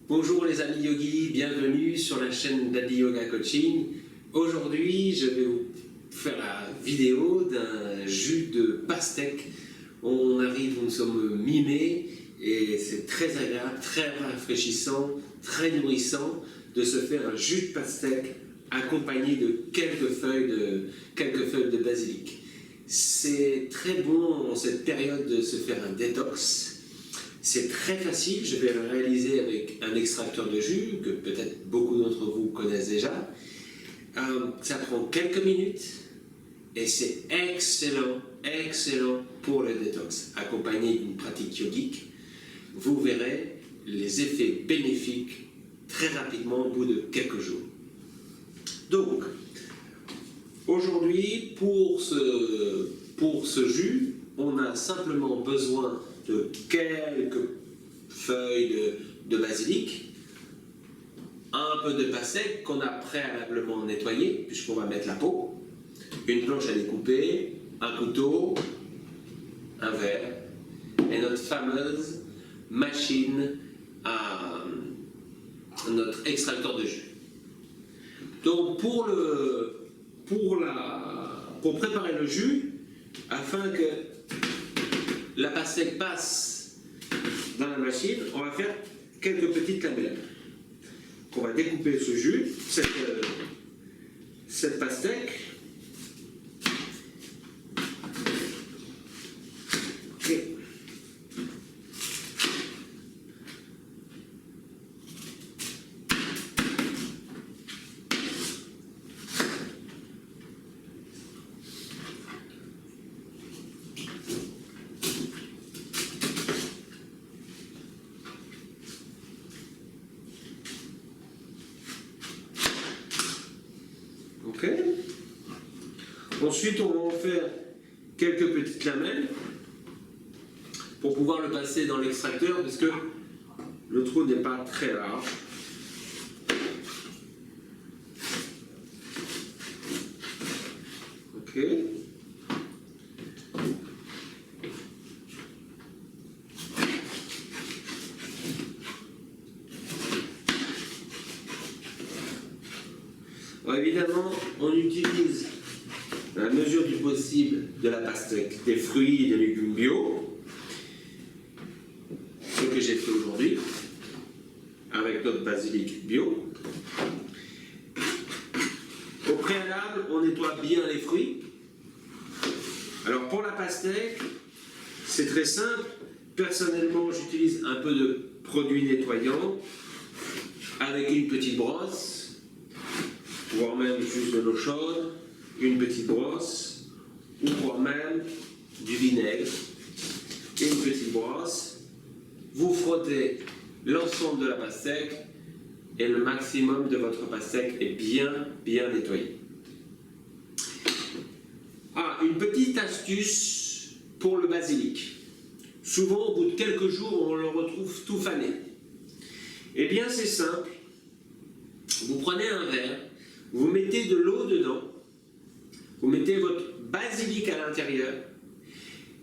Bonjour les amis yogis, bienvenue sur la chaîne d'Adi Yoga Coaching. Aujourd'hui, je vais vous faire la vidéo d'un jus de pastèque. Nous sommes mi-mai et c'est très agréable, très rafraîchissant, très nourrissant de se faire un jus de pastèque accompagné de quelques feuilles de basilic. C'est très bon en cette période de se faire un détox. C'est très facile, je vais le réaliser avec un extracteur de jus que peut-être beaucoup d'entre vous connaissent déjà. Ça prend quelques minutes et c'est excellent pour le détox. Accompagné d'une pratique yogique, vous verrez les effets bénéfiques très rapidement au bout de quelques jours. Donc, aujourd'hui, pour ce jus, on a simplement besoin de quelques feuilles de basilic, un peu de pastèque qu'on a préalablement nettoyé, puisqu'on va mettre la peau, une planche à découper, un couteau, un verre, et notre fameuse machine à notre extracteur de jus. Donc pour préparer le jus, afin que la pastèque passe dans la machine, on va faire quelques petites lamelles. On va découper ce jus, cette pastèque. Et ensuite, on va en faire quelques petites lamelles pour pouvoir le passer dans l'extracteur parce que le trou n'est pas très large. Ok. Alors évidemment, on utilise à la mesure du possible de la pastèque, des fruits et des légumes bio, ce que j'ai fait aujourd'hui avec notre basilic bio. Au préalable, on nettoie bien les fruits. Alors pour la pastèque, c'est très simple. Personnellement, j'utilise un peu de produit nettoyant avec une petite brosse, voire même juste de l'eau chaude, une petite brosse, ou voire même du vinaigre et une petite brosse. Vous frottez l'ensemble de la pastèque et le maximum de votre pastèque est bien nettoyé. Une petite astuce pour le basilic. Souvent, au bout de quelques jours, on le retrouve tout fané. Eh bien, c'est simple. Vous prenez un verre, vous mettez de l'eau dedans, vous mettez votre basilic à l'intérieur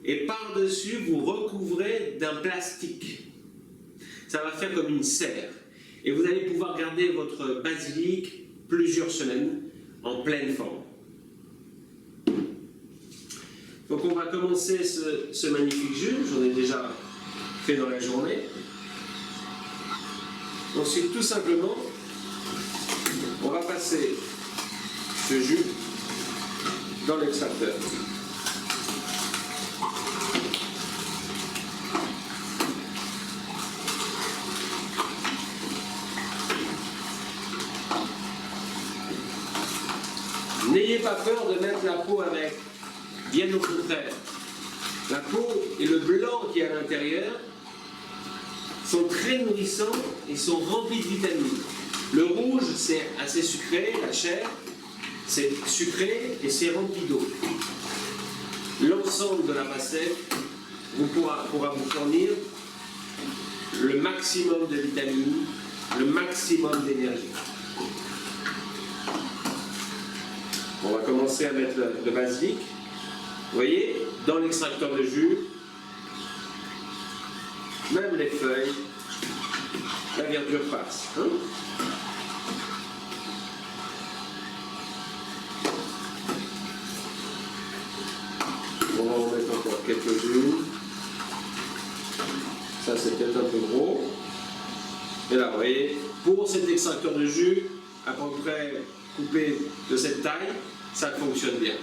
et par-dessus, vous recouvrez d'un plastique. Ça va faire comme une serre. Et vous allez pouvoir garder votre basilic plusieurs semaines en pleine forme. Donc on va commencer ce magnifique jus. J'en ai déjà fait dans la journée. Ensuite, tout simplement, on va passer ce jus dans l'extracteur. N'ayez pas peur de mettre la peau avec, bien au contraire. La peau et le blanc qui est à l'intérieur sont très nourrissants et sont remplis de vitamines. Le rouge, c'est assez sucré, la chair, c'est sucré et c'est rempli d'eau. L'ensemble de la pastèque pourra vous fournir le maximum de vitamines, le maximum d'énergie. On va commencer à mettre le basilic. Vous voyez, dans l'extracteur de jus, même les feuilles, la verdure passe. Hein? On va en mettre encore quelques jus. Ça c'est peut-être un peu gros. Et là, vous voyez, pour cet extracteur de jus, à peu près coupé de cette taille, ça fonctionne bien.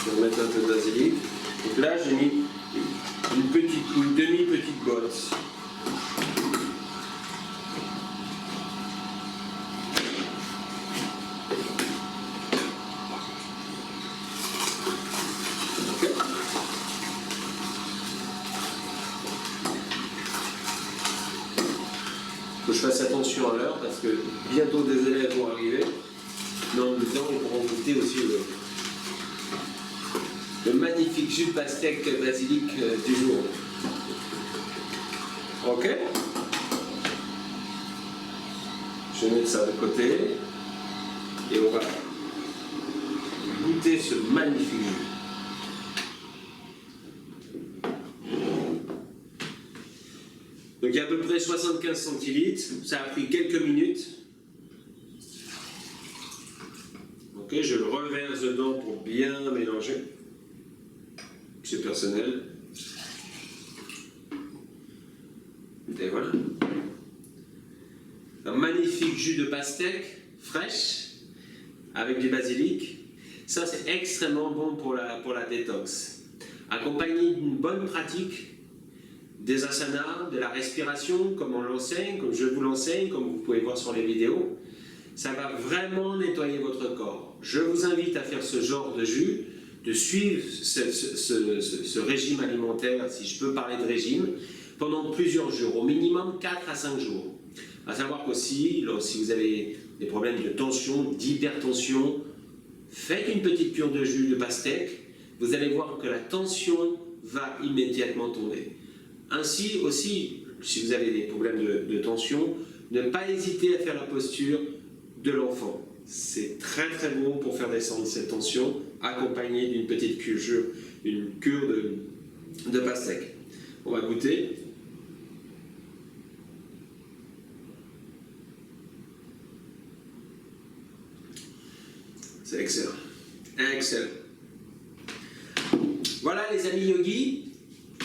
Je vais mettre un peu de basilic. Donc là, j'ai mis une demi-petite botte. Okay. Faut que je fasse attention à l'heure parce que bientôt des élèves vont arriver. Mais en même temps, ils pourront goûter aussi le magnifique jus de pastèque basilic du jour. Ok. Je vais mettre ça de côté et on va goûter ce magnifique jus. Donc il y a à peu près 75 centilitres, ça a pris quelques minutes. Ok, je le reverse dedans pour bien mélanger. C'est personnel. Et voilà. Un magnifique jus de pastèque fraîche avec du basilic. Ça, c'est extrêmement bon pour la détox. Accompagné d'une bonne pratique des asanas, de la respiration, comme on l'enseigne, comme je vous l'enseigne, comme vous pouvez voir sur les vidéos. Ça va vraiment nettoyer votre corps. Je vous invite à faire ce genre de jus, de suivre ce régime alimentaire, si je peux parler de régime, pendant plusieurs jours, au minimum 4 à 5 jours. À savoir qu'aussi, si vous avez des problèmes de tension, d'hypertension, faites une petite cure de jus de pastèque, vous allez voir que la tension va immédiatement tomber. Ainsi aussi, si vous avez des problèmes de tension, ne pas hésiter à faire la posture de l'enfant. C'est très très bon pour faire descendre cette tension, accompagné d'une petite cure, une cure de pastèque. On va goûter. C'est excellent. Excellent. Voilà les amis yogis.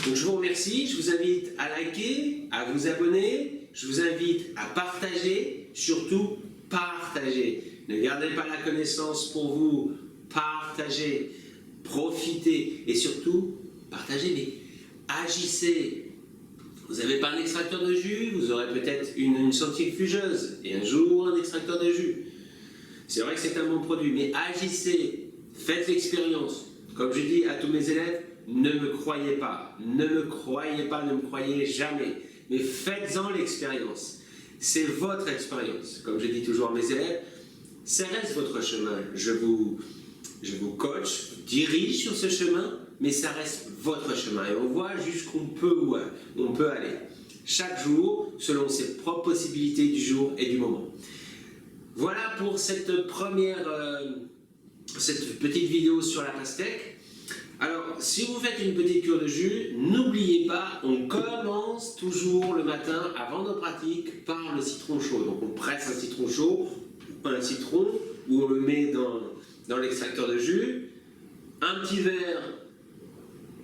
Donc je vous remercie. Je vous invite à liker, à vous abonner. Je vous invite à partager. Surtout, partagez. Ne gardez pas la connaissance pour vous. Partagez. Profitez. Et surtout, partagez, mais agissez. Vous n'avez pas un extracteur de jus, vous aurez peut-être une centrifugeuse. Et un jour, un extracteur de jus. C'est vrai que c'est un bon produit, mais agissez, faites l'expérience. Comme je dis à tous mes élèves, ne me croyez pas, ne me croyez pas, ne me croyez jamais, mais faites-en l'expérience. C'est votre expérience. Comme je dis toujours à mes élèves, ça reste votre chemin. Je vous coach, dirige sur ce chemin, mais ça reste votre chemin. Et on voit jusqu'où on peut aller. Chaque jour, selon ses propres possibilités du jour et du moment. Voilà pour cette petite vidéo sur la pastèque. Alors, si vous faites une petite cure de jus, n'oubliez pas, on commence toujours le matin, avant nos pratiques, par le citron chaud. Donc on presse un citron chaud, un citron, où on le met dans l'extracteur de jus, un petit verre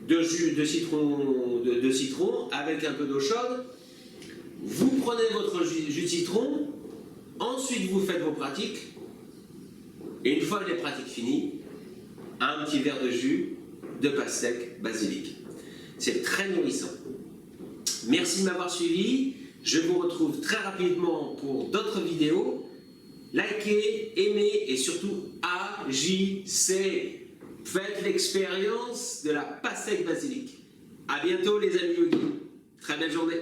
de jus de citron avec un peu d'eau chaude. Vous prenez votre jus de citron. Ensuite, vous faites vos pratiques, et une fois que les pratiques finies, un petit verre de jus de pastèque basilic. C'est très nourrissant. Merci de m'avoir suivi. Je vous retrouve très rapidement pour d'autres vidéos. Likez, aimez et surtout agissez. Faites l'expérience de la pastèque basilic. A bientôt les amis yogis. Très belle journée.